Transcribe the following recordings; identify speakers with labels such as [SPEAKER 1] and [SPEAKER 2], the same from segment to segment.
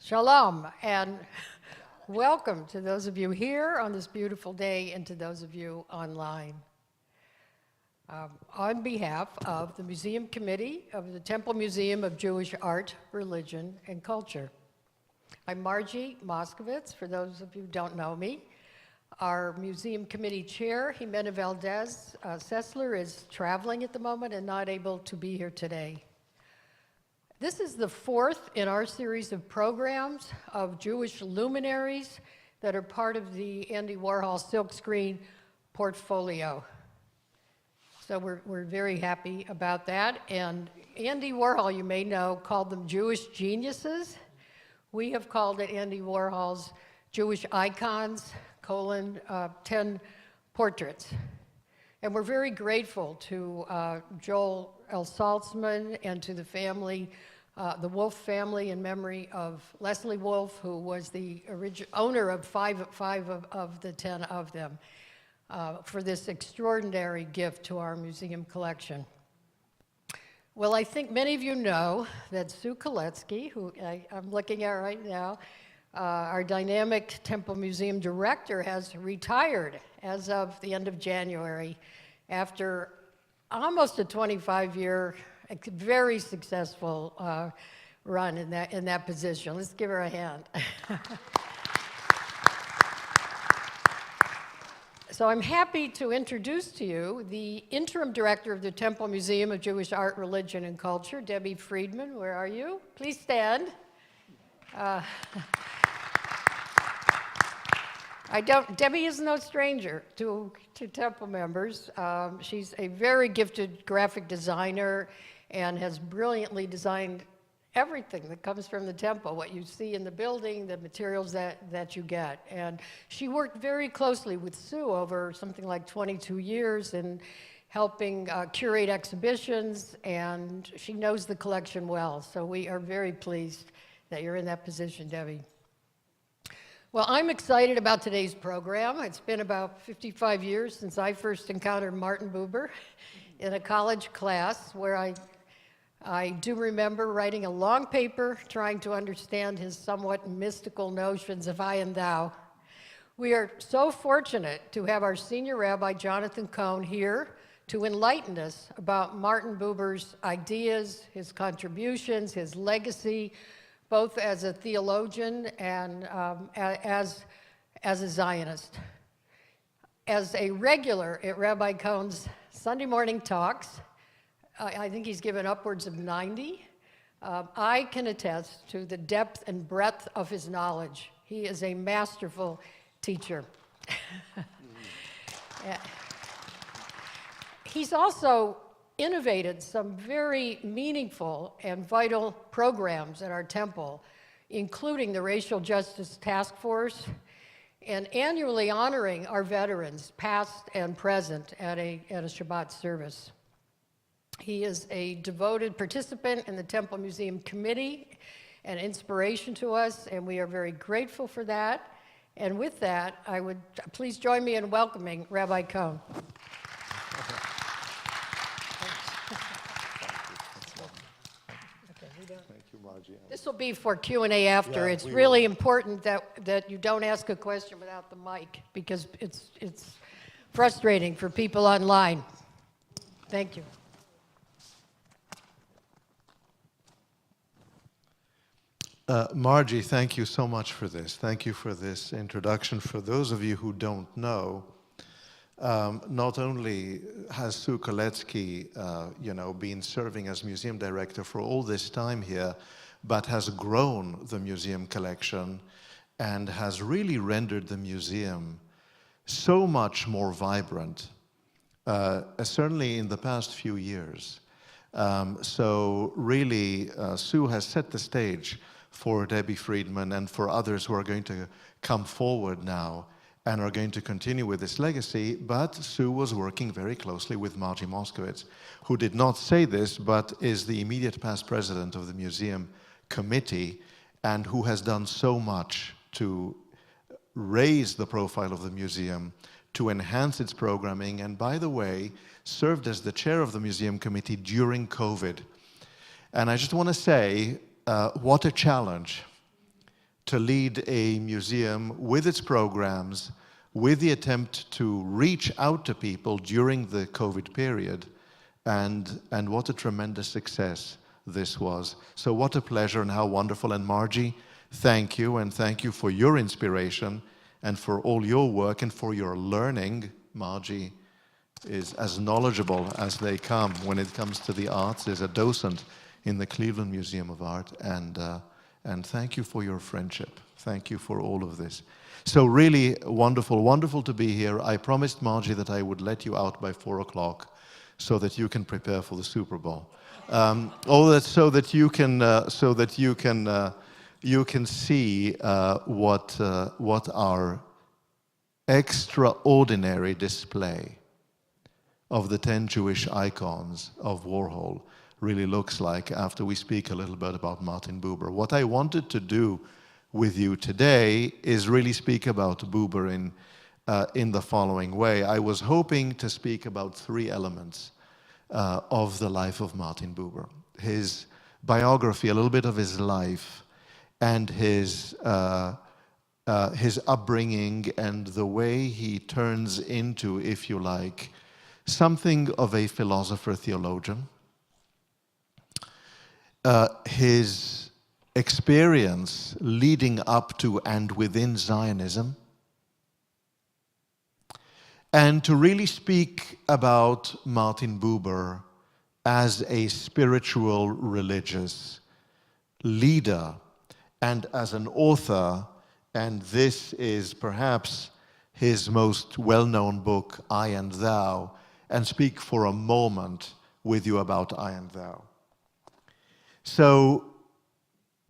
[SPEAKER 1] Shalom, and welcome to those of you here on this beautiful day and to those of you online. On behalf of the Museum Committee of the Temple Museum of Jewish Art, Religion, and Culture. I'm Margie Moskowitz, for those of you who don't know me. Our Museum Committee Chair, Jimena Valdez Sessler, is traveling at the moment and not able to be here today. This is the fourth in our series of programs of Jewish luminaries that are part of the Andy Warhol silkscreen portfolio. So we're very happy about that. And Andy Warhol, you may know, called them Jewish geniuses. We have called it Andy Warhol's Jewish icons, 10 portraits. And we're very grateful to Joel L. Saltzman and to the family, the Wolf family, in memory of Leslie Wolf, who was the owner of five of the 10 of them, for this extraordinary gift to our museum collection. Well, I think many of you know that Sue Koletsky, who I'm looking at right now, our dynamic Temple Museum director, has retired as of the end of January after almost a 25-year, very successful run in that position. Let's give her a hand. So I'm happy to introduce to you the interim director of the Temple Museum of Jewish Art, Religion, and Culture, Debbie Friedman. Where are you? Please stand. Debbie is no stranger to Temple members. She's a very gifted graphic designer and has brilliantly designed everything that comes from the temple, what you see in the building, the materials that you get. And she worked very closely with Sue over something like 22 years in helping curate exhibitions, and she knows the collection well. So we are very pleased that you're in that position, Debbie. Well, I'm excited about today's program. It's been about 55 years since I first encountered Martin Buber in a college class, where I do remember writing a long paper trying to understand his somewhat mystical notions of I and thou. We are so fortunate to have our senior rabbi, Jonathan Cohen, here to enlighten us about Martin Buber's ideas, his contributions, his legacy, both as a theologian and as a Zionist. As a regular at Rabbi Cohen's Sunday morning talks, I think he's given upwards of 90. I can attest to the depth and breadth of his knowledge. He is a masterful teacher. He's also innovated some very meaningful and vital programs at our temple, including the Racial Justice Task Force and annually honoring our veterans, past and present, at a Shabbat service. He is a devoted participant in the Temple Museum Committee and inspiration to us, and we are very grateful for that. And with that, I would please join me in welcoming Rabbi Cohen.
[SPEAKER 2] Thank you, Margie.
[SPEAKER 1] This will be for Q&A after. Yeah, it's really important that you don't ask a question without the mic, because it's frustrating for people online. Thank you.
[SPEAKER 2] Margie, thank you so much for this. Thank you for this introduction. For those of you who don't know, not only has Sue Koletsky, been serving as museum director for all this time here, but has grown the museum collection and has really rendered the museum so much more vibrant, certainly in the past few years. So really, Sue has set the stage for Debbie Friedman and for others who are going to come forward now and are going to continue with this legacy. But Sue was working very closely with Margie Moskowitz, who did not say this, but is the immediate past president of the museum committee, and who has done so much to raise the profile of the museum, to enhance its programming, and by the way, served as the chair of the museum committee during COVID. And I just want to say, what a challenge to lead a museum with its programs, with the attempt to reach out to people during the COVID period, and what a tremendous success this was. So what a pleasure and how wonderful. And Margie, thank you, and thank you for your inspiration and for all your work and for your learning. Margie is as knowledgeable as they come when it comes to the arts, is a docent in the Cleveland Museum of Art, and thank you for your friendship. Thank you for all of this. So really wonderful, wonderful to be here. I promised Margie that I would let you out by 4 o'clock so that you can prepare for the Super Bowl. All that so that you can see what our extraordinary display of the 10 Jewish icons of Warhol really looks like after we speak a little bit about Martin Buber. What I wanted to do with you today is really speak about Buber in the following way. I was hoping to speak about 3 elements of the life of Martin Buber. His biography, a little bit of his life, and his upbringing, and the way he turns into, if you like, something of a philosopher theologian. His experience leading up to and within Zionism, and to really speak about Martin Buber as a spiritual religious leader and as an author, and this is perhaps his most well-known book, I and Thou, and speak for a moment with you about I and Thou. So,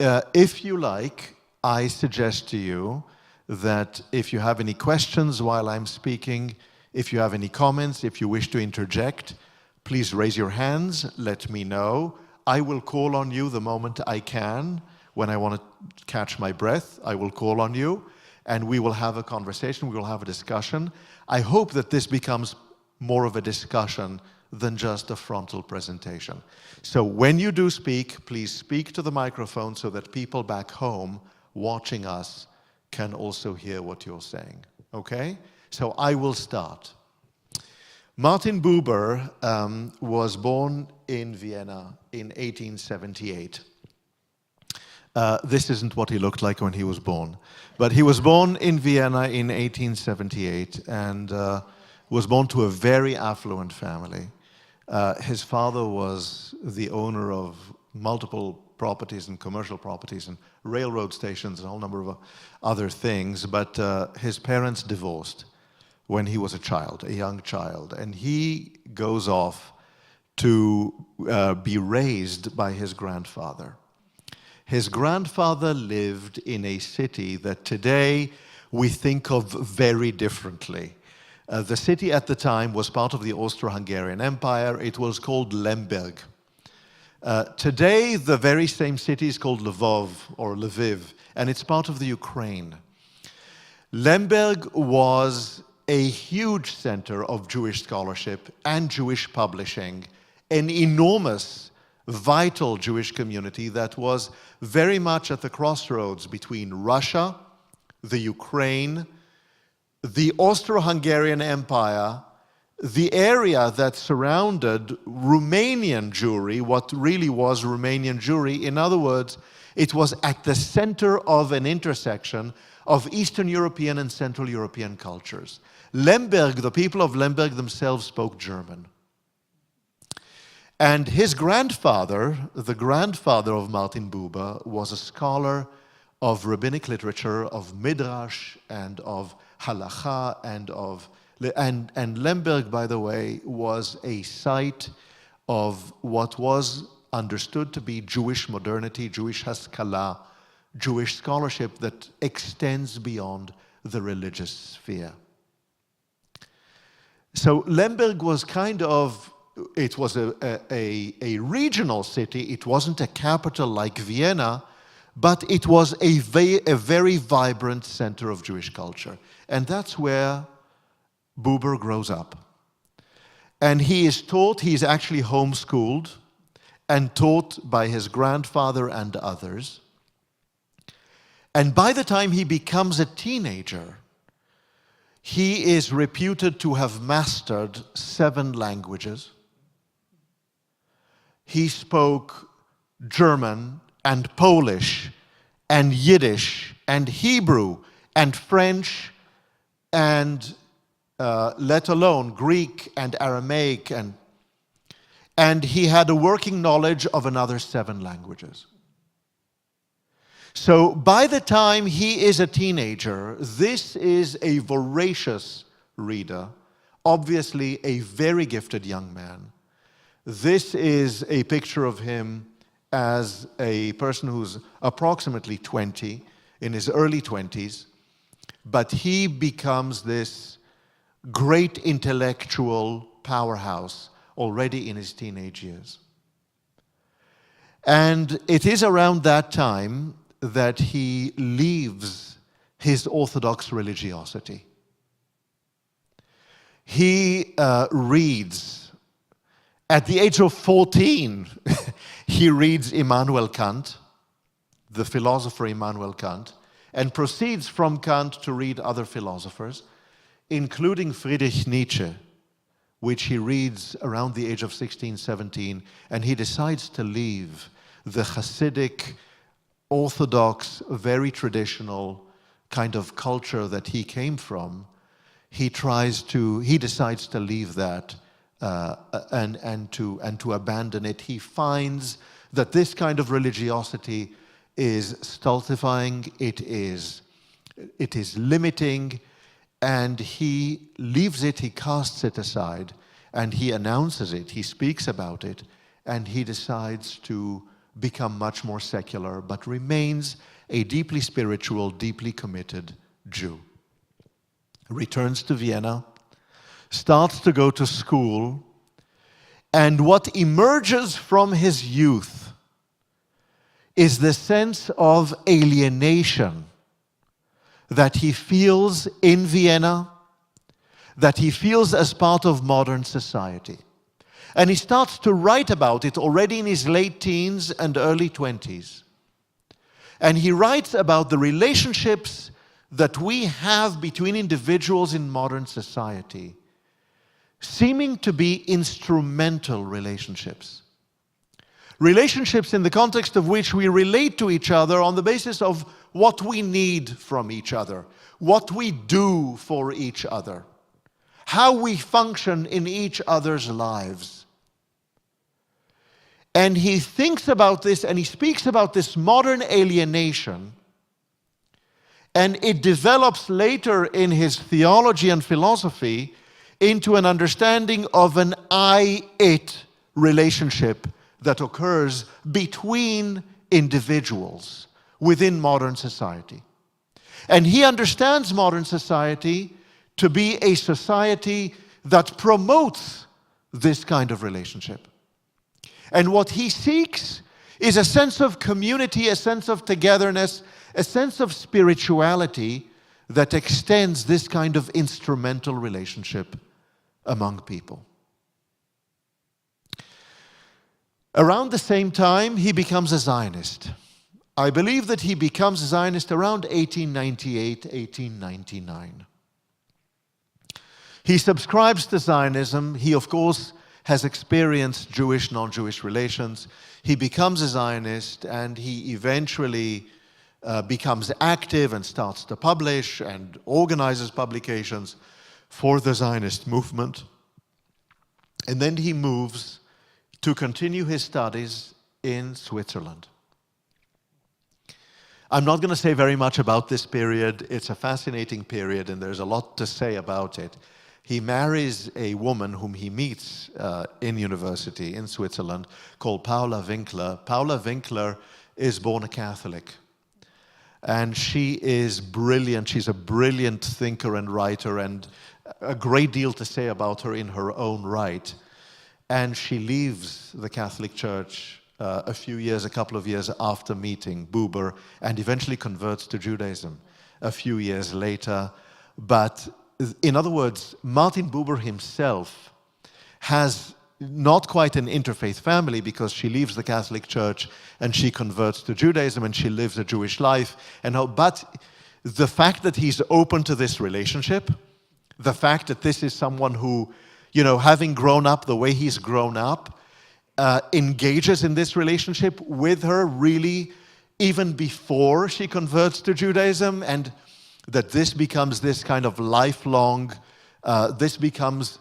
[SPEAKER 2] if you like, I suggest to you that if you have any questions while I'm speaking, if you have any comments, if you wish to interject, please raise your hands, let me know. I will call on you the moment I can. When I want to catch my breath, I will call on you, and we will have a conversation, we will have a discussion. I hope that this becomes more of a discussion than just a frontal presentation. So when you do speak, please speak to the microphone so that people back home watching us can also hear what you're saying, okay? So I will start. Martin Buber was born in Vienna in 1878. This isn't what he looked like when he was born, but he was born in Vienna in 1878 and was born to a very affluent family. His father was the owner of multiple properties and commercial properties and railroad stations and a whole number of other things, but his parents divorced when he was a young child, and he goes off to be raised by his grandfather. His grandfather lived in a city that today we think of very differently. The city at the time was part of the Austro-Hungarian Empire. It was called Lemberg. Today, the very same city is called Lvov, or Lviv, and it's part of the Ukraine. Lemberg was a huge center of Jewish scholarship and Jewish publishing, an enormous, vital Jewish community that was very much at the crossroads between Russia, the Ukraine, the Austro-Hungarian Empire, the area that surrounded Romanian Jewry, what really was Romanian Jewry. In other words, it was at the center of an intersection of Eastern European and Central European cultures. Lemberg, the people of Lemberg themselves spoke German. And his grandfather, the grandfather of Martin Buber, was a scholar of rabbinic literature, of Midrash, and of Halacha, and Lemberg, by the way, was a site of what was understood to be Jewish modernity, Jewish Haskalah, Jewish scholarship that extends beyond the religious sphere. So Lemberg was kind of, it was a regional city. It wasn't a capital like Vienna, but it was a very vibrant center of Jewish culture. And that's where Buber grows up. And he is taught, he is actually homeschooled and taught by his grandfather and others. And by the time he becomes a teenager, he is reputed to have mastered 7 languages. He spoke German and Polish and Yiddish and Hebrew and French and let alone Greek and Aramaic, and he had a working knowledge of another 7 languages. So by the time he is a teenager, this is a voracious reader, obviously a very gifted young man. This is a picture of him as a person who's approximately 20, in his early 20s, but he becomes this great intellectual powerhouse already in his teenage years. And it is around that time that he leaves his Orthodox religiosity. He reads, at the age of 14, he reads Immanuel Kant, the philosopher Immanuel Kant, and proceeds from Kant to read other philosophers, including Friedrich Nietzsche, which he reads around the age of 16, 17, and he decides to leave the Hasidic, Orthodox, very traditional kind of culture that he came from. He decides to leave that and to abandon it. He finds that this kind of religiosity is stultifying, it is limiting, and he leaves it, he casts it aside, and he announces it, he speaks about it, and he decides to become much more secular, but remains a deeply spiritual, deeply committed Jew. Returns to Vienna, starts to go to school, and what emerges from his youth is the sense of alienation that he feels in Vienna, that he feels as part of modern society. And he starts to write about it already in his late teens and early 20s. And he writes about the relationships that we have between individuals in modern society, seeming to be instrumental relationships. Relationships in the context of which we relate to each other on the basis of what we need from each other, what we do for each other, how we function in each other's lives. And he thinks about this and he speaks about this modern alienation, and it develops later in his theology and philosophy into an understanding of an I-it relationship that occurs between individuals within modern society. And he understands modern society to be a society that promotes this kind of relationship. And what he seeks is a sense of community, a sense of togetherness, a sense of spirituality that extends this kind of instrumental relationship among people. Around the same time, he becomes a Zionist. I believe that he becomes a Zionist around 1898, 1899. He subscribes to Zionism. He, of course, has experienced Jewish, non-Jewish relations. He becomes a Zionist, and he eventually becomes active and starts to publish and organizes publications for the Zionist movement. And then he moves to continue his studies in Switzerland. I'm not going to say very much about this period. It's a fascinating period, and there's a lot to say about it. He marries a woman whom he meets in university in Switzerland called Paula Winkler. Paula Winkler is born a Catholic, and she is brilliant. She's a brilliant thinker and writer, and a great deal to say about her in her own right. And she leaves the Catholic Church a couple of years after meeting Buber, and eventually converts to Judaism a few years later. But in other words, Martin Buber himself has not quite an interfaith family, because she leaves the Catholic Church and she converts to Judaism and she lives a Jewish life. But the fact that he's open to this relationship, the fact that this is someone who, having grown up the way he's grown up, engages in this relationship with her really even before she converts to Judaism, and that this becomes this kind of lifelong, this becomes,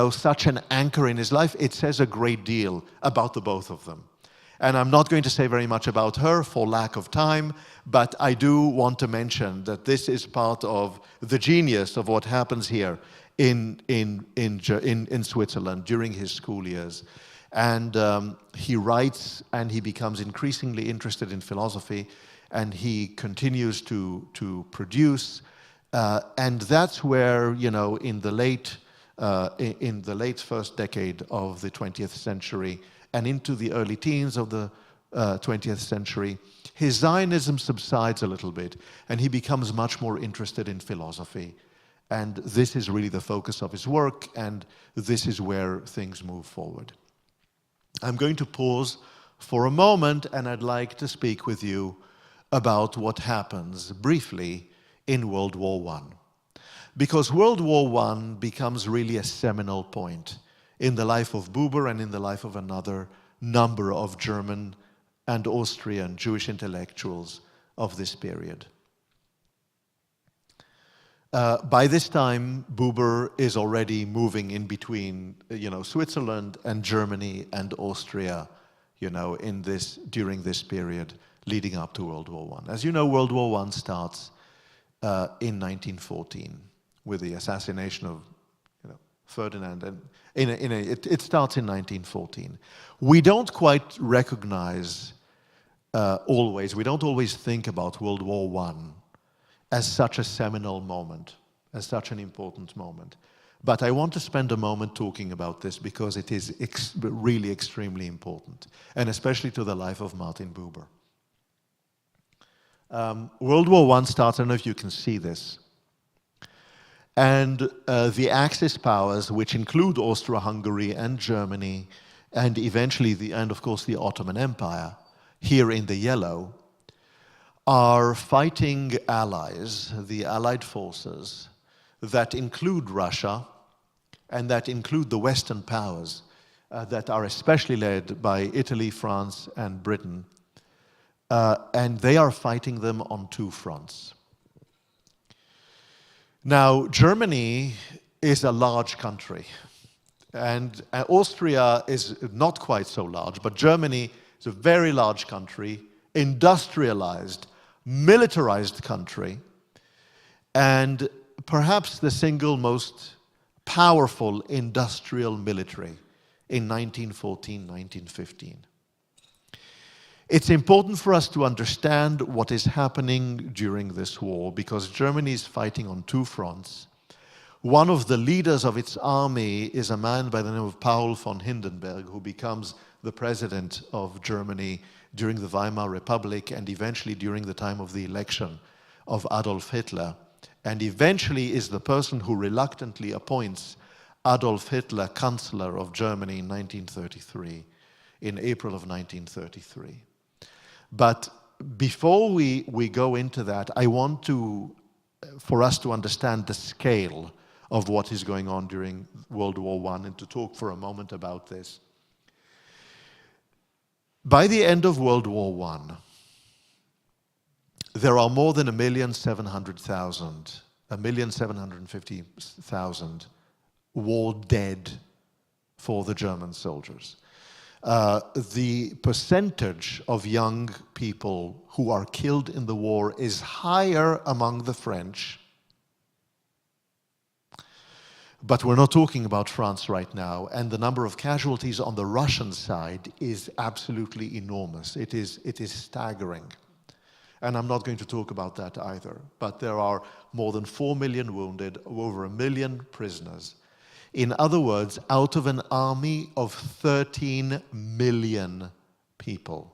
[SPEAKER 2] such an anchor in his life, it says a great deal about the both of them. And I'm not going to say very much about her for lack of time, but I do want to mention that this is part of the genius of what happens here in Switzerland during his school years. And he writes, and he becomes increasingly interested in philosophy, and he continues to produce. And that's where, in the late first decade of the 20th century and into the early teens of the 20th century, his Zionism subsides a little bit, and he becomes much more interested in philosophy. And this is really the focus of his work, and this is where things move forward. I'm going to pause for a moment, and I'd like to speak with you about what happens briefly in World War I. Because World War I becomes really a seminal point in the life of Buber and in the life of another number of German and Austrian Jewish intellectuals of this period. By this time, Buber is already moving in between, Switzerland and Germany and Austria, during this period leading up to World War I. As you know, World War I starts in 1914 with the assassination of, Ferdinand, and it starts in 1914. We don't quite recognize we don't always think about World War I as such a seminal moment, as such an important moment. But I want to spend a moment talking about this because it is really extremely important, and especially to the life of Martin Buber. World War I starts, I don't know if you can see this, and the Axis powers, which include Austria-Hungary and Germany, and eventually and of course the Ottoman Empire, here in the yellow, are fighting allies, the Allied forces, that include Russia and that include the Western powers that are especially led by Italy, France, and Britain. And they are fighting them on two fronts. Now, Germany is a large country, and Austria is not quite so large, but Germany is a very large country, industrialized, militarized country, and perhaps the single most powerful industrial military in 1914, 1915. It's important for us to understand what is happening during this war, because Germany is fighting on two fronts. One of the leaders of its army is a man by the name of Paul von Hindenburg, who becomes the president of Germany during the Weimar Republic and eventually during the time of the election of Adolf Hitler, and eventually is the person who reluctantly appoints Adolf Hitler Chancellor of Germany in 1933, in April of 1933. But before we go into that, I want for us to understand the scale of what is going on during World War I and to talk for a moment about this. By the end of World War I, there are more than 1,750,000 war dead for the German soldiers. The percentage of young people who are killed in the war is higher among the French. But we're not talking about France right now, and the number of casualties on the Russian side is absolutely enormous. It is staggering. And I'm not going to talk about that either. But there are more than 4 million wounded, over 1 million prisoners. In other words, out of an army of 13 million people,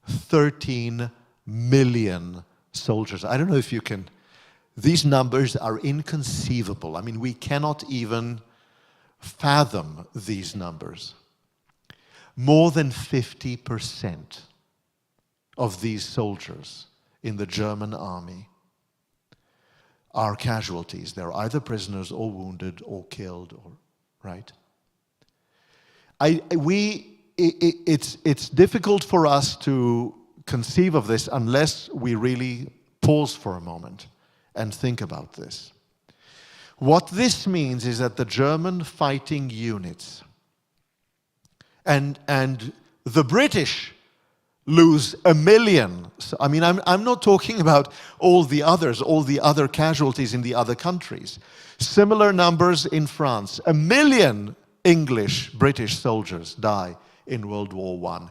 [SPEAKER 2] 13 million soldiers. I don't know if you can, these numbers are inconceivable. I mean, we cannot even fathom these numbers. more than 50% of these soldiers in the German army are casualties. They're either prisoners or wounded or killed, or right? It's difficult for us to conceive of this unless we really pause for a moment and think about this. What this means is that the German fighting units and the British lose 1 million. I mean, I'm not talking about all the other casualties in the other countries. Similar numbers in France. 1 million English, British soldiers die in World War I.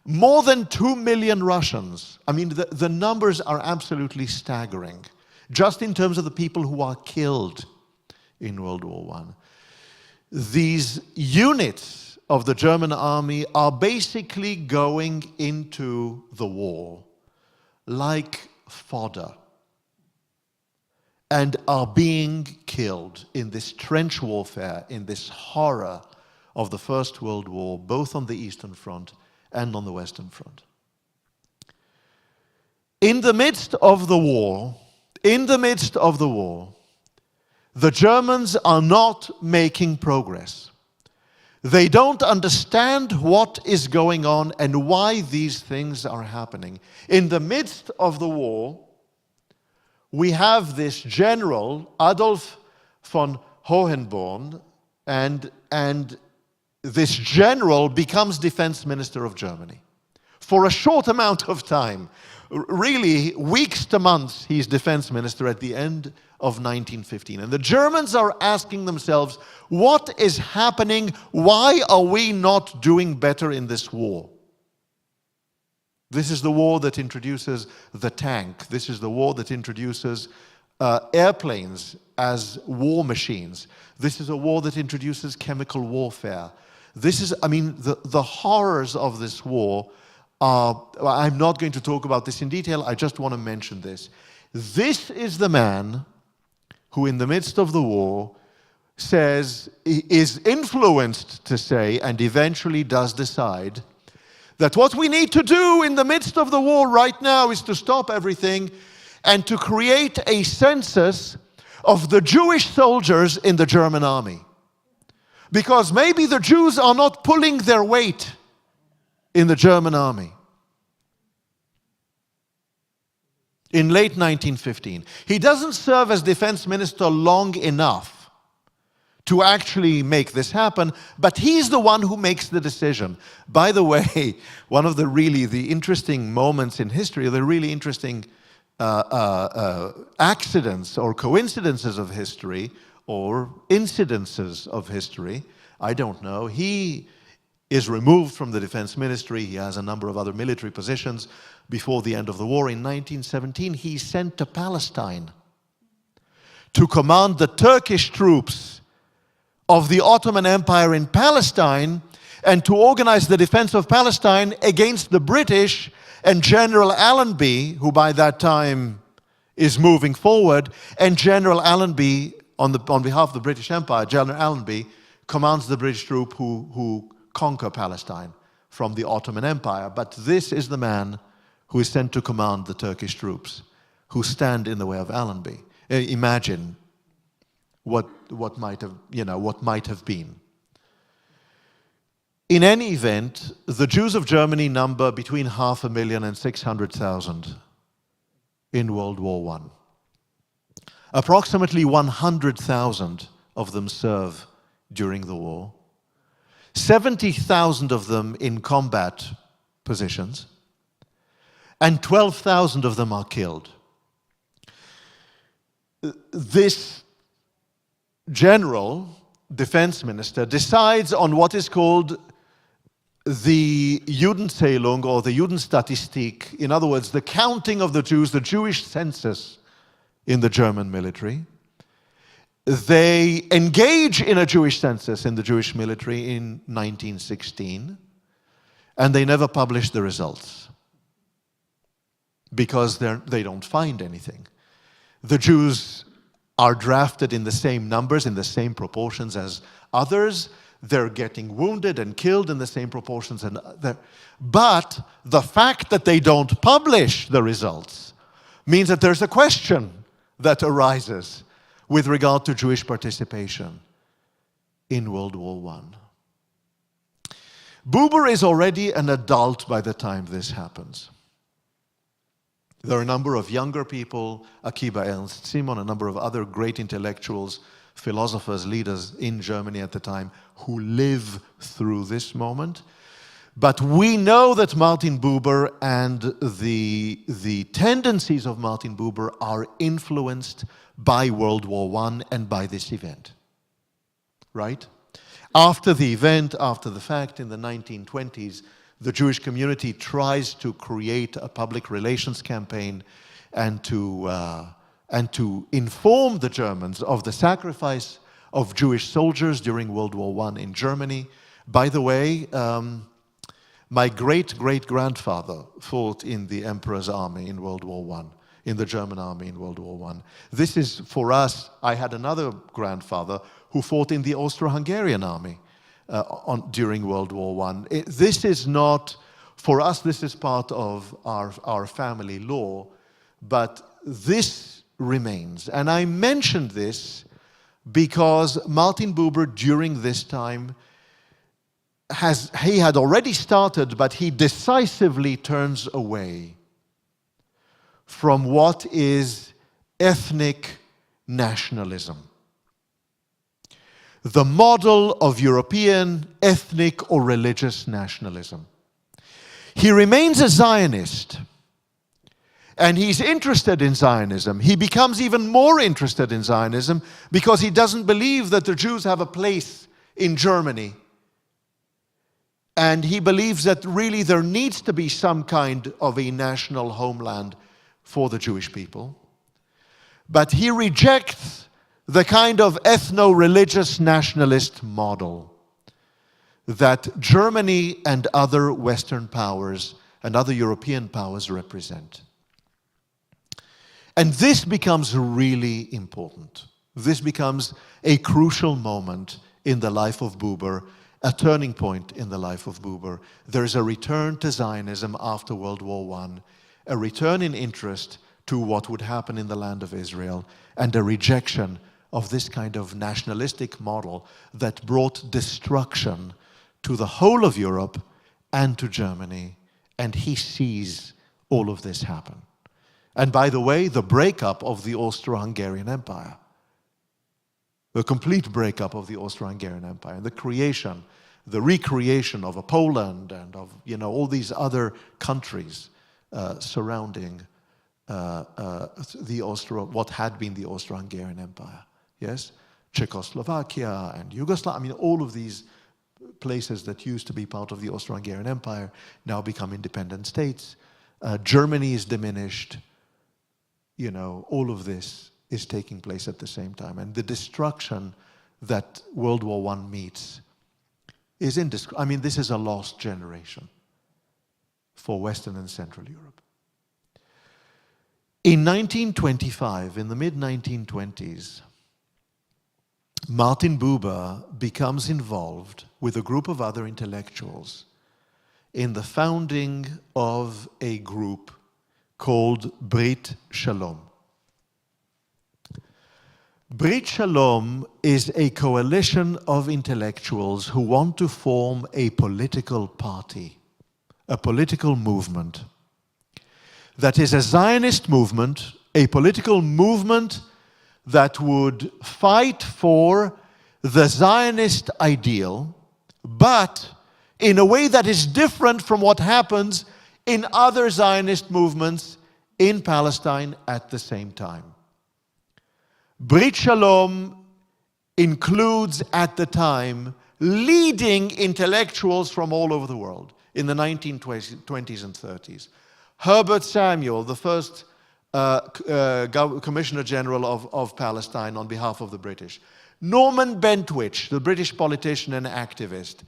[SPEAKER 2] More than 2 million Russians. I mean, the numbers are absolutely staggering, just in terms of the people who are killed in World War I. These units of the German army are basically going into the war like fodder and are being killed in this trench warfare, in this horror of the First World War, both on the Eastern Front and on the Western Front. In the midst of the war, the Germans are not making progress. They don't understand what is going on and why these things are happening. In the midst of the war, we have this general, Adolf von Hohenborn, and this general becomes defense minister of Germany. For a short amount of time, really weeks to months, he's defense minister at the end of 1915. And the Germans are asking themselves, what is happening? Why are we not doing better in this war? This is the war that introduces the tank. This is the war that introduces airplanes as war machines. This is a war that introduces chemical warfare. This is, I mean, the horrors of this war are, I'm not going to talk about this in detail, I just want to mention this. This is the man who in the midst of the war says, is influenced to say, and eventually does decide, that what we need to do in the midst of the war right now is to stop everything and to create a census of the Jewish soldiers in the German army. Because maybe the Jews are not pulling their weight in the German army. In late 1915. He doesn't serve as defense minister long enough to actually make this happen, but he's the one who makes the decision. By the way, one of the interesting moments in history, the really interesting accidents or coincidences of history, or incidences of history, I don't know. He is removed from the defense ministry. He has a number of other military positions. Before the end of the war in 1917, he's sent to Palestine to command the Turkish troops of the Ottoman Empire in Palestine and to organize the defense of Palestine against the British and General Allenby, who by that time is moving forward, and General Allenby, on behalf of the British Empire, General Allenby commands the British troop who conquer Palestine from the Ottoman Empire. But this is the man who is sent to command the Turkish troops who stand in the way of Allenby. Imagine what might have been. In any event, the Jews of Germany number between 500,000 and 600,000 in World War I. Approximately 100,000 of them serve during the war. 70,000 of them in combat positions, and 12,000 of them are killed. This general, defense minister, decides on what is called the Judenzählung or the Judenstatistik, in other words, the counting of the Jews, the Jewish census in the German military. They engage in a Jewish census in the Jewish military in 1916, and they never publish the results because they don't find anything. The Jews are drafted in the same numbers, in the same proportions as others. They're getting wounded and killed in the same proportions. But the fact that they don't publish the results means that there's a question that arises with regard to Jewish participation in World War I. Buber is already an adult by the time this happens. There are a number of younger people, Akiba Ernst Simon, a number of other great intellectuals, philosophers, leaders in Germany at the time who live through this moment. But we know that Martin Buber and the tendencies of Martin Buber are influenced by World War I and by this event. Right? After the event, after the fact, in the 1920s, the Jewish community tries to create a public relations campaign and to inform the Germans of the sacrifice of Jewish soldiers during World War I in Germany. By the way, my great-great-grandfather fought in the Emperor's army in World War I, in the German army in World War I. This is, for us, I had another grandfather who fought in the Austro-Hungarian army during World War I. This is not, for us, this is part of our family law, but this remains. And I mentioned this because Martin Buber, during this time, he had already started, but he decisively turns away from what is ethnic nationalism. The model of European ethnic or religious nationalism. He remains a Zionist, and he's interested in Zionism. He becomes even more interested in Zionism because he doesn't believe that the Jews have a place in Germany. And he believes that really there needs to be some kind of a national homeland for the Jewish people. But he rejects the kind of ethno-religious nationalist model that Germany and other Western powers and other European powers represent. And this becomes really important. This becomes a crucial moment in the life of Buber, a turning point in the life of Buber. There is a return to Zionism after World War I, a return in interest to what would happen in the land of Israel, and a rejection of this kind of nationalistic model that brought destruction to the whole of Europe and to Germany. And he sees all of this happen. And by the way, the breakup of the Austro-Hungarian Empire. The complete breakup of the Austro-Hungarian Empire, and the recreation of a Poland and of all these other countries surrounding what had been the Austro-Hungarian Empire. Yes, Czechoslovakia and Yugoslavia. I mean, all of these places that used to be part of the Austro-Hungarian Empire now become independent states. Germany is diminished. All of this is taking place at the same time. And the destruction that World War I meets is indescribable. I mean, this is a lost generation for Western and Central Europe. In 1925, in the mid-1920s, Martin Buber becomes involved with a group of other intellectuals in the founding of a group called Brit Shalom. Brit Shalom is a coalition of intellectuals who want to form a political party, a political movement that is a Zionist movement, a political movement that would fight for the Zionist ideal, but in a way that is different from what happens in other Zionist movements in Palestine at the same time. Brit Shalom includes, at the time, leading intellectuals from all over the world in the 1920s and 30s. Herbert Samuel, the first Commissioner General of Palestine on behalf of the British. Norman Bentwich, the British politician and activist.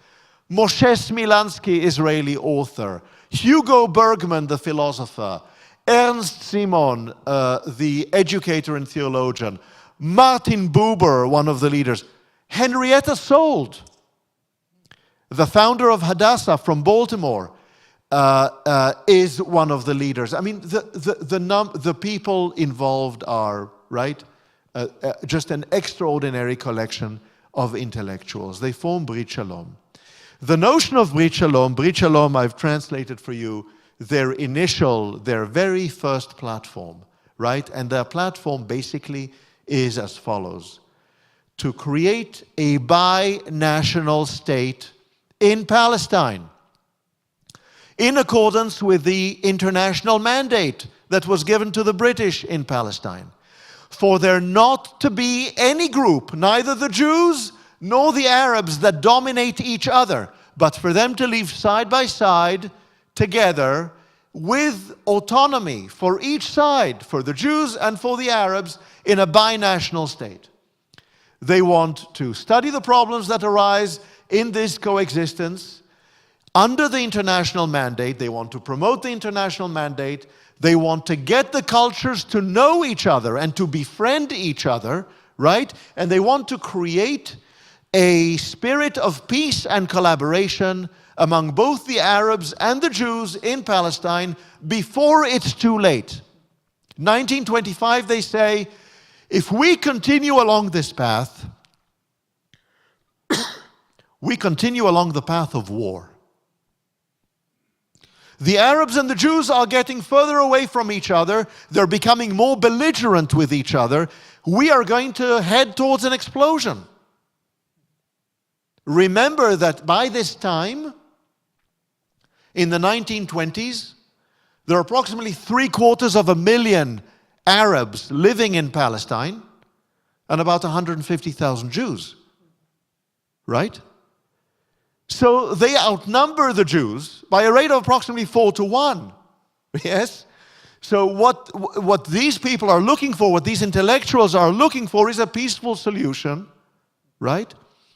[SPEAKER 2] Moshe Smilansky, Israeli author. Hugo Bergman, the philosopher. Ernst Simon, the educator and theologian. Martin Buber, one of the leaders. Henrietta Sold, The founder of Hadassah from Baltimore is one of the leaders. I mean, the people involved are, right, just an extraordinary collection of intellectuals. They form Brit Shalom. The notion of Brit Shalom, I've translated for you their very first platform, right? And their platform basically is as follows: to create a bi-national state in Palestine, in accordance with the international mandate that was given to the British in Palestine, for there not to be any group, neither the Jews nor the Arabs, that dominate each other, but for them to live side by side together with autonomy for each side, for the Jews and for the Arabs, in a bi-national state. They want to study the problems that arise in this coexistence under the international mandate. They want to promote the international mandate. They want to get the cultures to know each other and to befriend each other, right? And they want to create a spirit of peace and collaboration among both the Arabs and the Jews in Palestine before it's too late. 1925, they say, if we continue along this path, we continue along the path of war. The Arabs and the Jews are getting further away from each other. They're becoming more belligerent with each other. We are going to head towards an explosion. Remember that by this time, in the 1920s, there are approximately 750,000 Arabs living in Palestine and about 150,000 Jews, right? So they outnumber the Jews by a rate of approximately 4-1, yes? So what these people are looking for, what these intellectuals are looking for, is a peaceful solution, right?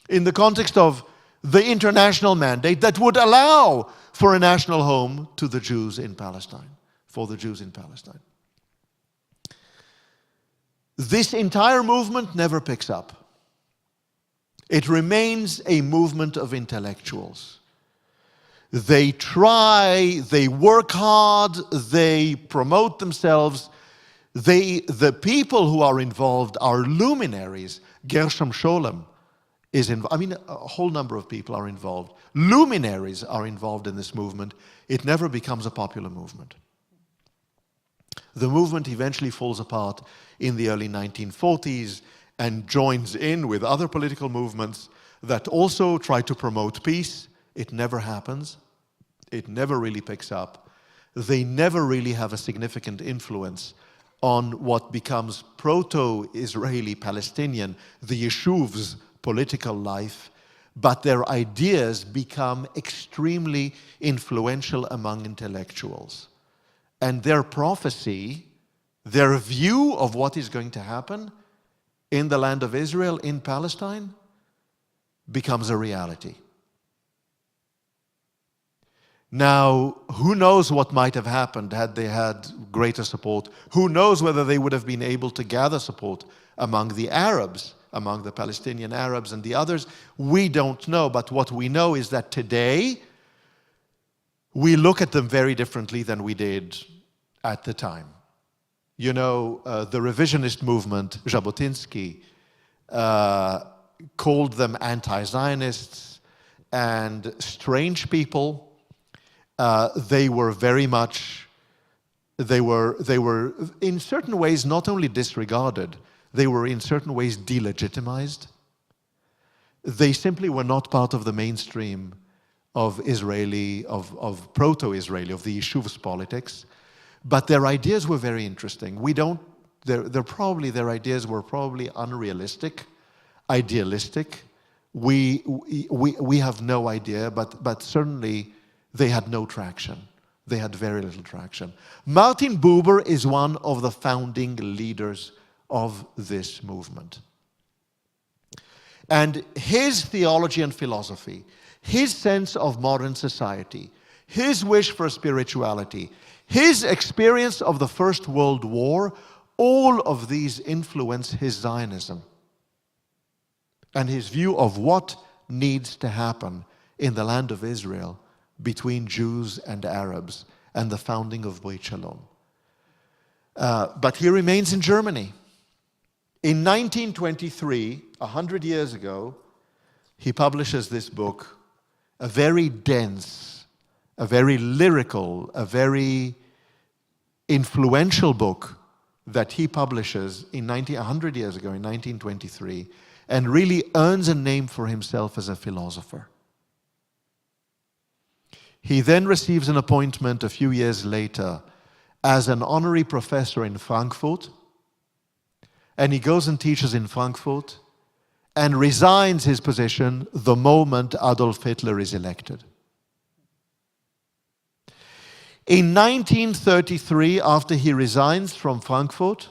[SPEAKER 2] In the context of the international mandate that would allow for a national home to the Jews in Palestine, for the Jews in Palestine. This entire movement never picks up. It remains a movement of intellectuals. They try, they work hard, they promote themselves. The people who are involved are luminaries. Gershom Scholem is involved. I mean, a whole number of people are involved. Luminaries are involved in this movement. It never becomes a popular movement. The movement eventually falls apart in the early 1940s and joins in with other political movements that also try to promote peace. It never happens. It never really picks up. They never really have a significant influence on what becomes proto-Israeli Palestinian, the Yeshuv's political life, but their ideas become extremely influential among intellectuals. And their prophecy, their view of what is going to happen in the land of Israel, in Palestine, becomes a reality. Now, who knows what might have happened had they had greater support? Who knows whether they would have been able to gather support among the Arabs, among the Palestinian Arabs and the others? We don't know, but what we know is that today we look at them very differently than we did at the time. You know, the revisionist movement, Jabotinsky, called them anti-Zionists and strange people. They were very much, they were in certain ways not only disregarded, they were in certain ways delegitimized. They simply were not part of the mainstream of Israeli, of proto-Israeli, of the Yeshuv's politics. But their ideas were very interesting. Their ideas were probably unrealistic, idealistic. We have no idea, but certainly they had no traction. They had very little traction. Martin Buber is one of the founding leaders of this movement. And his theology and philosophy, his sense of modern society, his wish for spirituality, his experience of the First World War, all of these influence his Zionism and his view of what needs to happen in the land of Israel between Jews and Arabs and the founding of Brit Shalom. But he remains in Germany. In 1923, 100 years ago, he publishes this book, a very dense, a very lyrical, a very influential book that he publishes 100 years ago, in 1923, and really earns a name for himself as a philosopher. He then receives an appointment a few years later as an honorary professor in Frankfurt, and he goes and teaches in Frankfurt and resigns his position the moment Adolf Hitler is elected. In 1933, after he resigns from Frankfurt,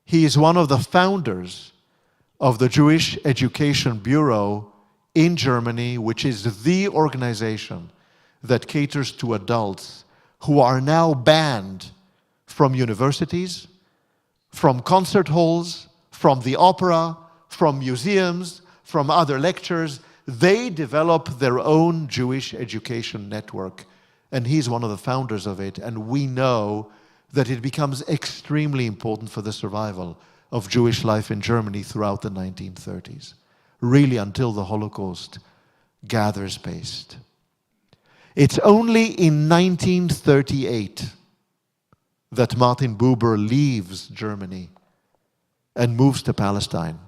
[SPEAKER 2] he is one of the founders of the Jewish Education Bureau in Germany, which is the organization that caters to adults who are now banned from universities, from concert halls, from the opera, from museums, from other lectures. They develop their own Jewish education network, and he's one of the founders of it, and we know that it becomes extremely important for the survival of Jewish life in Germany throughout the 1930s, really until the Holocaust gathers pace. It's only in 1938 that Martin Buber leaves Germany and moves to Palestine.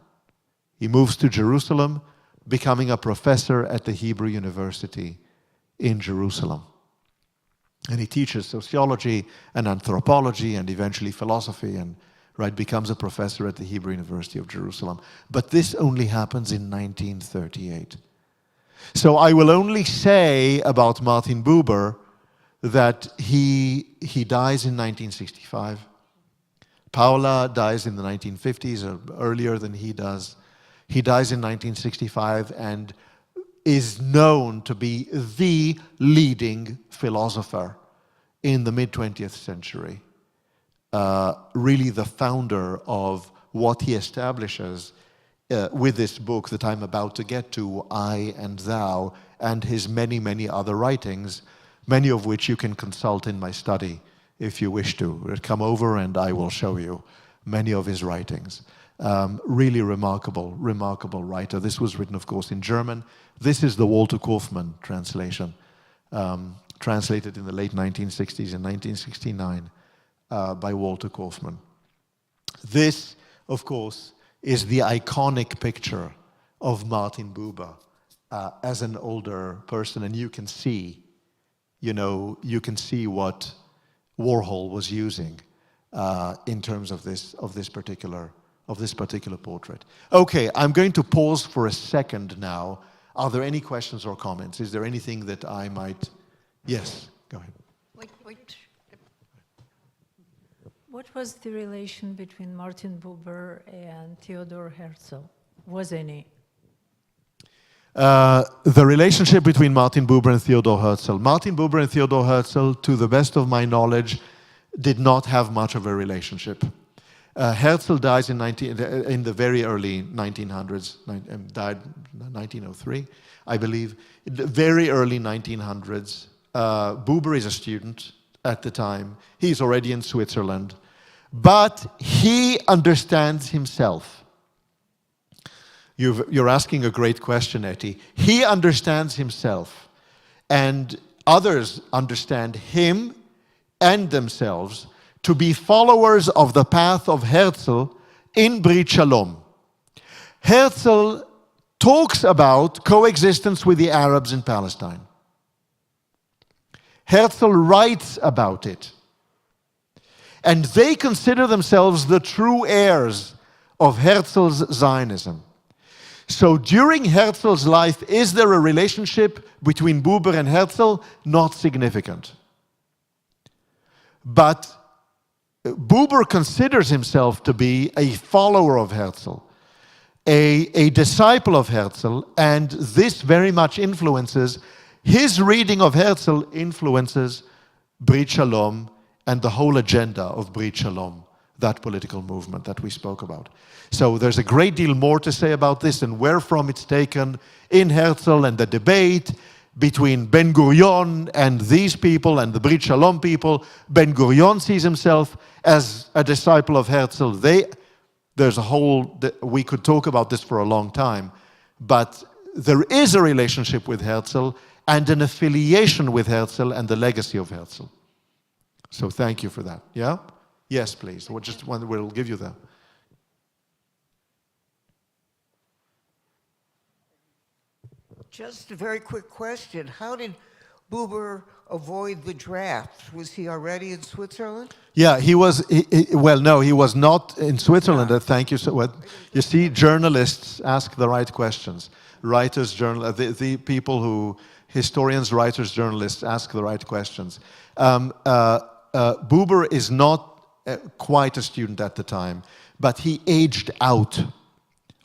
[SPEAKER 2] He moves to Jerusalem, becoming a professor at the Hebrew University in Jerusalem. And he teaches sociology and anthropology and eventually philosophy, and becomes a professor at the Hebrew University of Jerusalem. But this only happens in 1938. So I will only say about Martin Buber that he dies in 1965. Paula dies in the 1950s, or earlier than he does. He dies in 1965 and is known to be the leading philosopher in the mid-20th century. Really the founder of what he establishes with this book that I'm about to get to, I and Thou, and his many, many other writings, many of which you can consult in my study if you wish to. Come over and I will show you many of his writings. Really remarkable, remarkable writer. This was written, of course, in German. This is the Walter Kaufmann translation, translated in the late 1960s, in 1969, by Walter Kaufmann. This, of course, is the iconic picture of Martin Buber as an older person, and you can see what Warhol was using in terms of this particular portrait. Okay, I'm going to pause for a second now. Are there any questions or comments? Is there anything that I might? Yes, go ahead.
[SPEAKER 1] Wait.
[SPEAKER 3] What was the relation between Martin Buber and Theodor Herzl? Was any?
[SPEAKER 2] The relationship between Martin Buber and Theodor Herzl. Martin Buber and Theodor Herzl, to the best of my knowledge, did not have much of a relationship. Herzl dies in the very early 1900s, died in 1903, I believe. In the very early 1900s. Buber is a student at the time. He's already in Switzerland. But he understands himself. You're asking a great question, Etty. He understands himself. And others understand him and themselves to be followers of the path of Herzl in Brit Shalom. Herzl talks about coexistence with the Arabs in Palestine. Herzl writes about it. And they consider themselves the true heirs of Herzl's Zionism. So during Herzl's life, is there a relationship between Buber and Herzl? Not significant. But Buber considers himself to be a follower of Herzl, a disciple of Herzl, and this very much influences, his reading of Herzl influences Brit Shalom and the whole agenda of Brit Shalom that political movement that we spoke about. So there's a great deal more to say about this and where from it's taken in Herzl and the debate between Ben-Gurion and these people and the Brit Shalom people. Ben-Gurion sees himself as a disciple of Herzl. There's a whole, we could talk about this for a long time, but there is a relationship with Herzl and an affiliation with Herzl and the legacy of Herzl. So thank you for that. Yeah? Yes, please. We'll give you that.
[SPEAKER 4] Just a very quick question. How did Buber avoid the draft? Was he already in Switzerland?
[SPEAKER 2] Yeah, he was, well, no, he was not in Switzerland. Thank you. So, well, you see, journalists ask the right questions. Writers, the people who, historians, writers, journalists ask the right questions. Buber is not quite a student at the time, but he aged out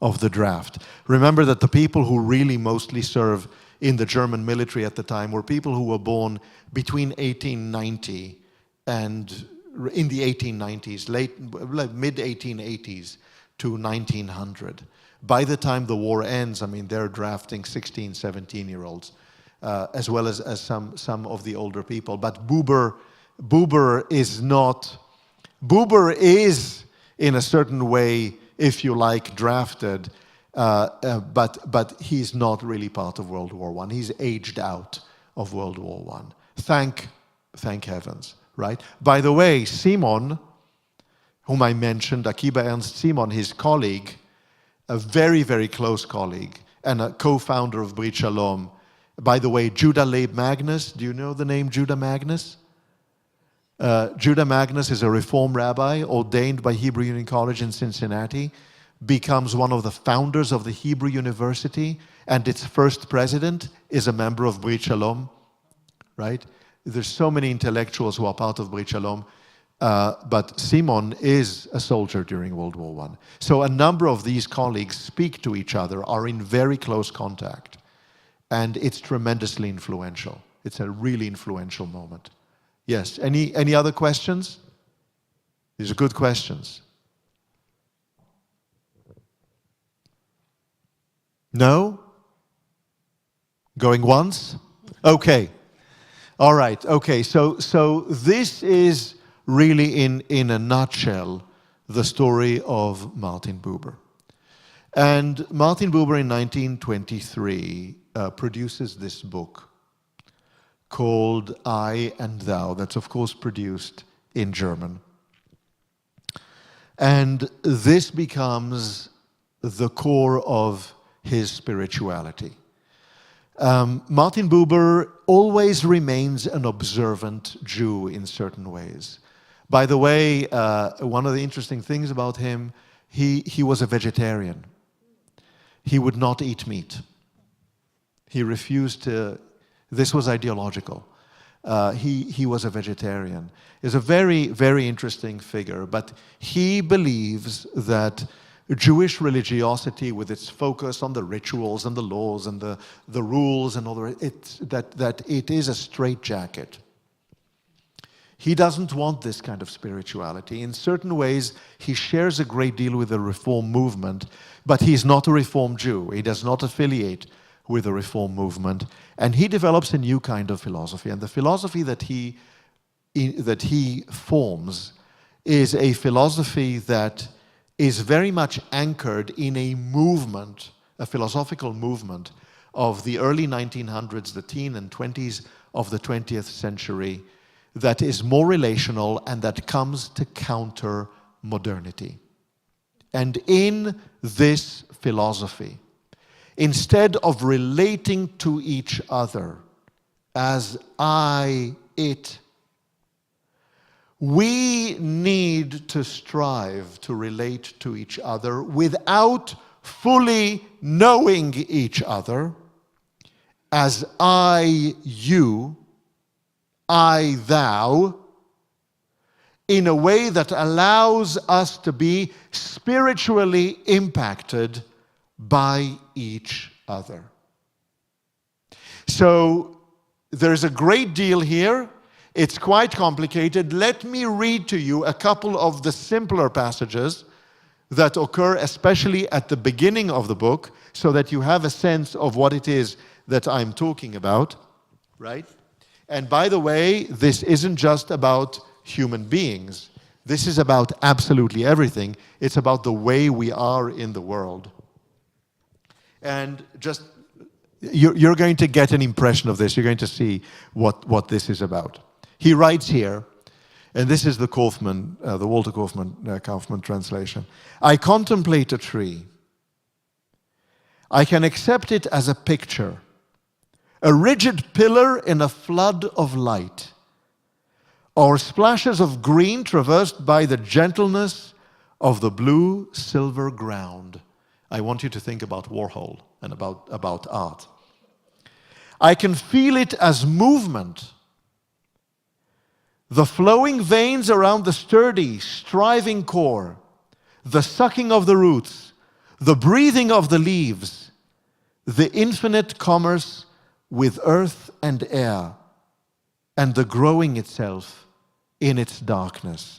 [SPEAKER 2] of the draft. Remember that the people who really mostly serve in the German military at the time were people who were born between 1890 and in the 1890s, mid-1880s to 1900. By the time the war ends, I mean, they're drafting 16, 17-year-olds, as well as some of the older people. But Buber is, in a certain way, if you like, drafted, but he's not really part of World War I. He's aged out of World War I. Thank heavens, right? By the way, Simon, whom I mentioned, Akiba Ernst Simon, his colleague, a very, very close colleague, and a co-founder of Brit Shalom. By the way, Judah Leib Magnus, do you know the name Judah Magnus? Judah Magnus is a Reform rabbi ordained by Hebrew Union College in Cincinnati, becomes one of the founders of the Hebrew University, and its first president is a member of Brit Shalom, right? There's so many intellectuals who are part of Brit Shalom, but Simon is a soldier during World War I. So a number of these colleagues speak to each other, are in very close contact, and it's tremendously influential. It's a really influential moment. Yes, any other questions? These are good questions. No? Going once? Okay. All right, okay, so this is really in a nutshell the story of Martin Buber. And Martin Buber in 1923 produces this book called I and Thou, that's of course produced in German. And this becomes the core of his spirituality. Martin Buber always remains an observant Jew in certain ways. By the way, one of the interesting things about him, he was a vegetarian. He would not eat meat. He refused to. This was ideological. He was a vegetarian. He's a very, very interesting figure, but he believes that Jewish religiosity, with its focus on the rituals and the laws and the rules and all that it is a straitjacket. He doesn't want this kind of spirituality. In certain ways, he shares a great deal with the Reform movement, but he's not a Reform Jew. He does not affiliate with the Reform movement, and he develops a new kind of philosophy. And the philosophy that he forms is a philosophy that is very much anchored in a movement, a philosophical movement of the early 1900s, the teen and 20s of the 20th century, that is more relational and that comes to counter modernity. And in this philosophy, instead of relating to each other as I, it, we need to strive to relate to each other without fully knowing each other as I, you, I, thou, in a way that allows us to be spiritually impacted by each other. So there's a great deal here It's quite complicated. Let me read to you a couple of the simpler passages that occur especially at the beginning of the book, so that you have a sense of what it is that I'm talking about, right? And by the way, this isn't just about human beings. This is about absolutely everything. It's about the way we are in the world. And just, you're going to get an impression of this. You're going to see what this is about. He writes here, and this is the Kaufman, the Walter Kaufman translation. I contemplate a tree. I can accept it as a picture, a rigid pillar in a flood of light, or splashes of green traversed by the gentleness of the blue silver ground. I want you to think about Warhol and about art. I can feel it as movement, the flowing veins around the sturdy, striving core, the sucking of the roots, the breathing of the leaves, the infinite commerce with earth and air, and the growing itself in its darkness.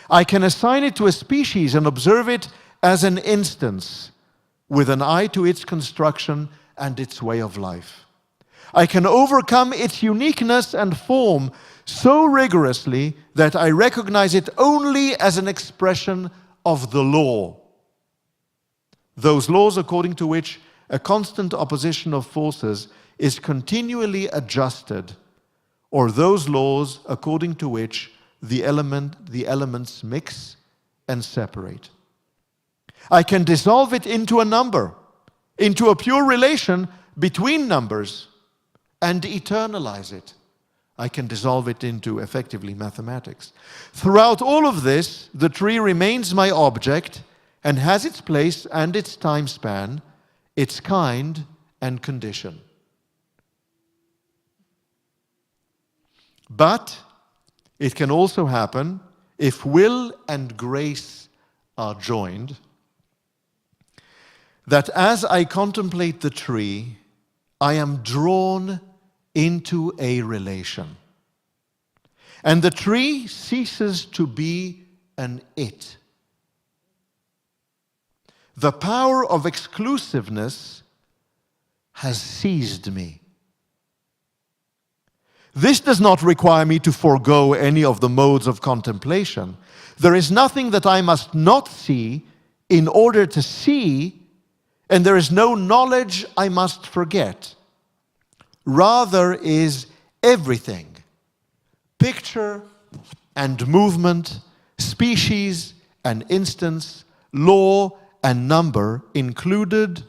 [SPEAKER 2] I can assign it to a species and observe it as an instance, with an eye to its construction and its way of life. I can overcome its uniqueness and form so rigorously that I recognize it only as an expression of the law. Those laws according to which a constant opposition of forces is continually adjusted, or those laws according to which the elements mix and separate. I can dissolve it into a number, into a pure relation between numbers, and eternalize it. I can dissolve it into, effectively, mathematics. Throughout all of this, the tree remains my object and has its place and its time span, its kind and condition. But it can also happen, if will and grace are joined, that as I contemplate the tree, I am drawn into a relation. And the tree ceases to be an it. The power of exclusiveness has seized me. This does not require me to forego any of the modes of contemplation. There is nothing that I must not see in order to see, and there is no knowledge I must forget. Rather is everything, picture and movement, species and instance, law and number included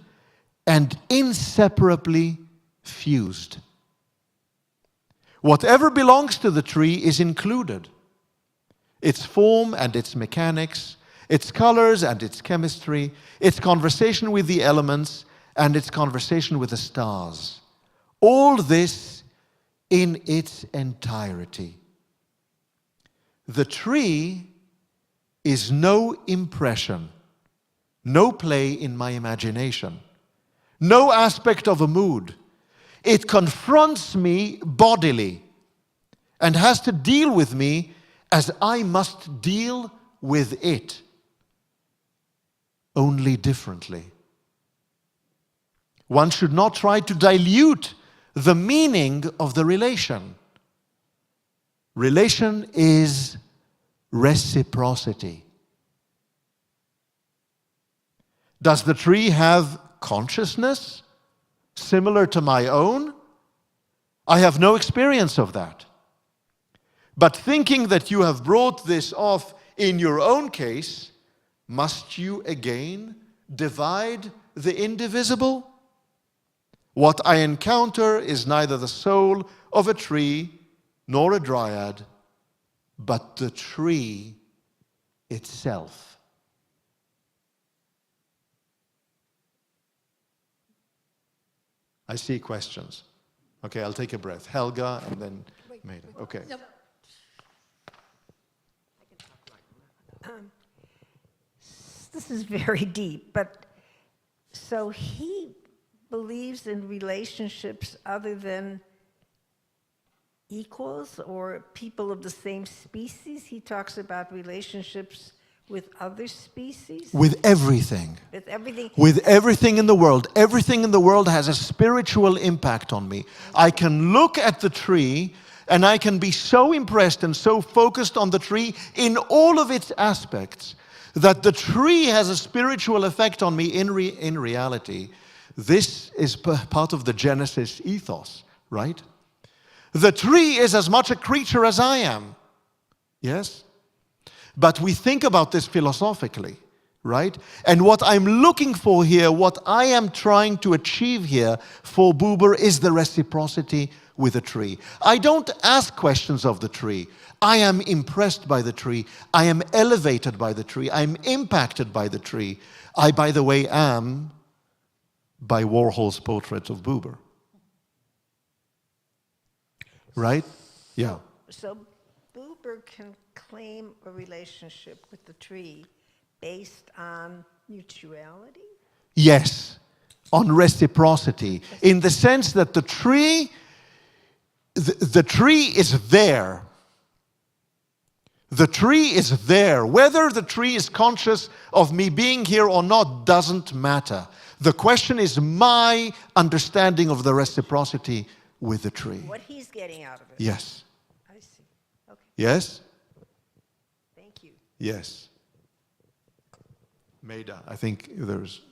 [SPEAKER 2] and inseparably fused. Whatever belongs to the tree is included. Its form and its mechanics, its colors and its chemistry, its conversation with the elements and its conversation with the stars. All this in its entirety. The tree is no impression, no play in my imagination, no aspect of a mood. It confronts me bodily and has to deal with me as I must deal with it, only differently. One should not try to dilute the meaning of the relation. Relation is reciprocity. Does the tree have consciousness similar to my own? I have no experience of that. But thinking that you have brought this off in your own case, must you again divide the indivisible? What I encounter is neither the soul of a tree nor a dryad, but the tree itself. I see questions. Okay, I'll take a breath. Helga and then Maida. Okay.
[SPEAKER 1] Yep.
[SPEAKER 5] This is very deep, but so he believes in relationships other than equals or people of the same species? He talks about relationships with other species,
[SPEAKER 2] With everything.
[SPEAKER 5] with everything.
[SPEAKER 2] With everything in the world. Everything in the world has a spiritual impact on me. I can look at the tree and I can be so impressed and so focused on the tree in all of its aspects that the tree has a spiritual effect on me in reality. This is part of the Genesis ethos, right? The tree is as much a creature as I am. Yes? But we think about this philosophically, right? And what I'm looking for here, what I am trying to achieve here for Buber is the reciprocity with a tree. I don't ask questions of the tree. I am impressed by the tree. I am elevated by the tree. I'm impacted by the tree. I, by the way, am by Warhol's portrait of Buber. Right? Yeah.
[SPEAKER 5] So Buber can claim a relationship with the tree based on mutuality?
[SPEAKER 2] Yes, on reciprocity, in the sense that the tree is there. The tree is there. Whether the tree is conscious of me being here or not doesn't matter. The question is my understanding of the reciprocity with the tree.
[SPEAKER 5] What he's getting out of it.
[SPEAKER 2] Yes.
[SPEAKER 5] I see. Okay.
[SPEAKER 2] Yes?
[SPEAKER 5] Thank you.
[SPEAKER 2] Yes. Maida, I think there's...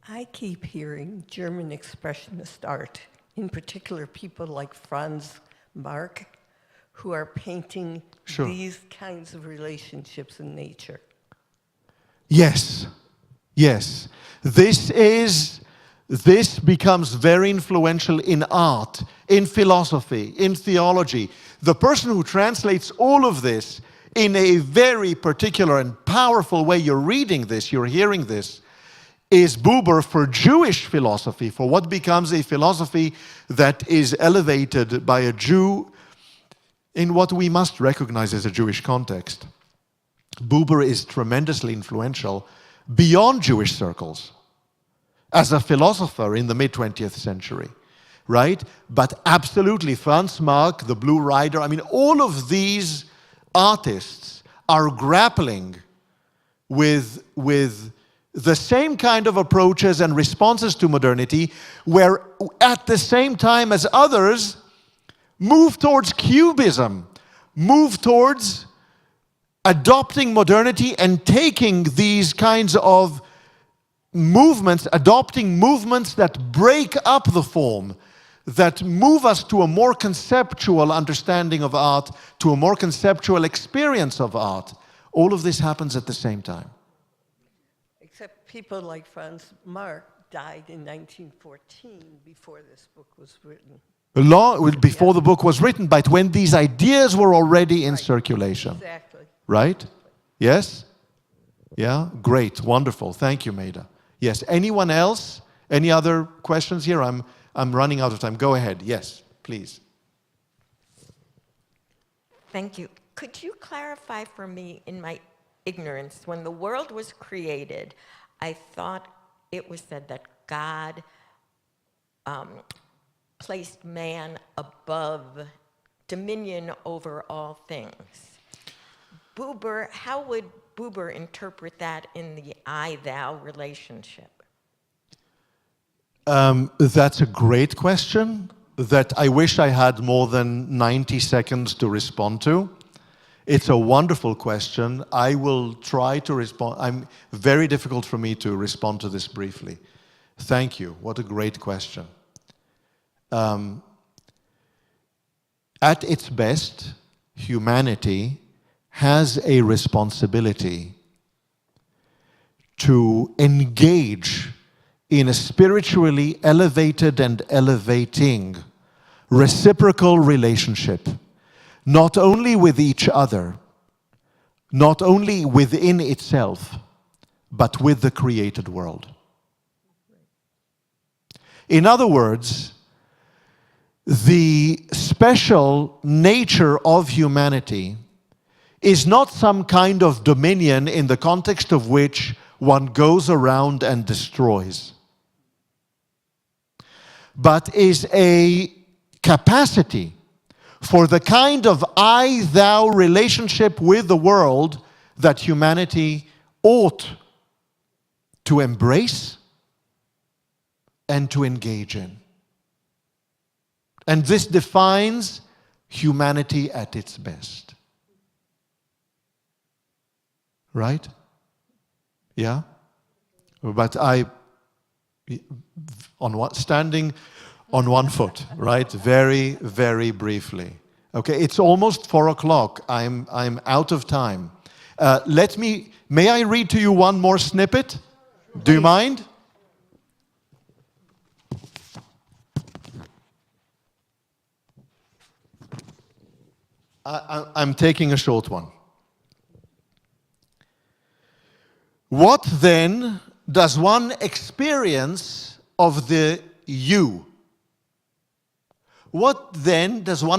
[SPEAKER 6] I keep hearing German expressionist art, in particular people like Franz Marc, who are painting
[SPEAKER 2] Sure.
[SPEAKER 6] these kinds of relationships in nature.
[SPEAKER 2] Yes, yes. This becomes very influential in art, in philosophy, in theology. The person who translates all of this in a very particular and powerful way, you're reading this, you're hearing this, is Buber for Jewish philosophy, for what becomes a philosophy that is elevated by a Jew in what we must recognize as a Jewish context. Buber is tremendously influential beyond Jewish circles as a philosopher in the mid-20th century, right? But absolutely, Franz Marc, the Blue Rider, I mean, all of these artists are grappling with the same kind of approaches and responses to modernity, where at the same time as others move towards cubism, move towards adopting modernity and taking these kinds of movements, adopting movements that break up the form, that move us to a more conceptual understanding of art, to a more conceptual experience of art. All of this happens at the same time.
[SPEAKER 6] Except people like Franz Marc died in 1914, before this book was written.
[SPEAKER 2] Long before the book was written, but when these ideas were already in circulation.
[SPEAKER 6] Exactly.
[SPEAKER 2] Right? Yes? Yeah? Great. Wonderful. Thank you, Maida. Yes. Anyone else? Any other questions here? I'm running out of time. Go ahead. Yes, please.
[SPEAKER 7] Thank you. Could you clarify for me, in my ignorance, when the world was created, I thought it was said that God placed man above dominion over all things. Buber, how would Buber interpret that in the I-thou relationship?
[SPEAKER 2] That's a great question that I wish I had more than 90 seconds to respond to. It's a wonderful question. I will try to respond. Very difficult for me to respond to this briefly. Thank you. What a great question. At its best, humanity has a responsibility to engage in a spiritually elevated and elevating reciprocal relationship, not only with each other, not only within itself, but with the created world. In other words, the special nature of humanity is not some kind of dominion in the context of which one goes around and destroys. but is a capacity for the kind of I-thou relationship with the world that humanity ought to embrace and to engage in. And this defines humanity at its best. Right? Yeah? But standing on one foot, right? Very, very briefly. Okay, it's almost 4 o'clock. I'm out of time. May I read to you one more snippet? Do you mind? I'm taking a short one. What then does one experience of the you? What then does the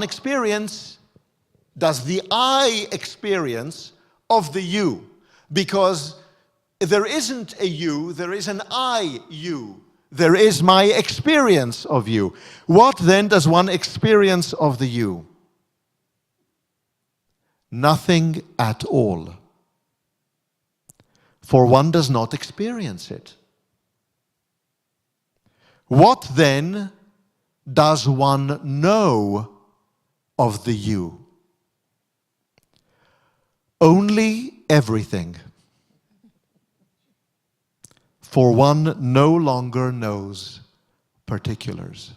[SPEAKER 2] I experience of the you? Because there isn't a you, there is an I you. There is my experience of you. What then does one experience of the you? Nothing at all. For one does not experience it. What then does one know of the you? Only everything. For one no longer knows particulars.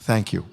[SPEAKER 2] Thank you.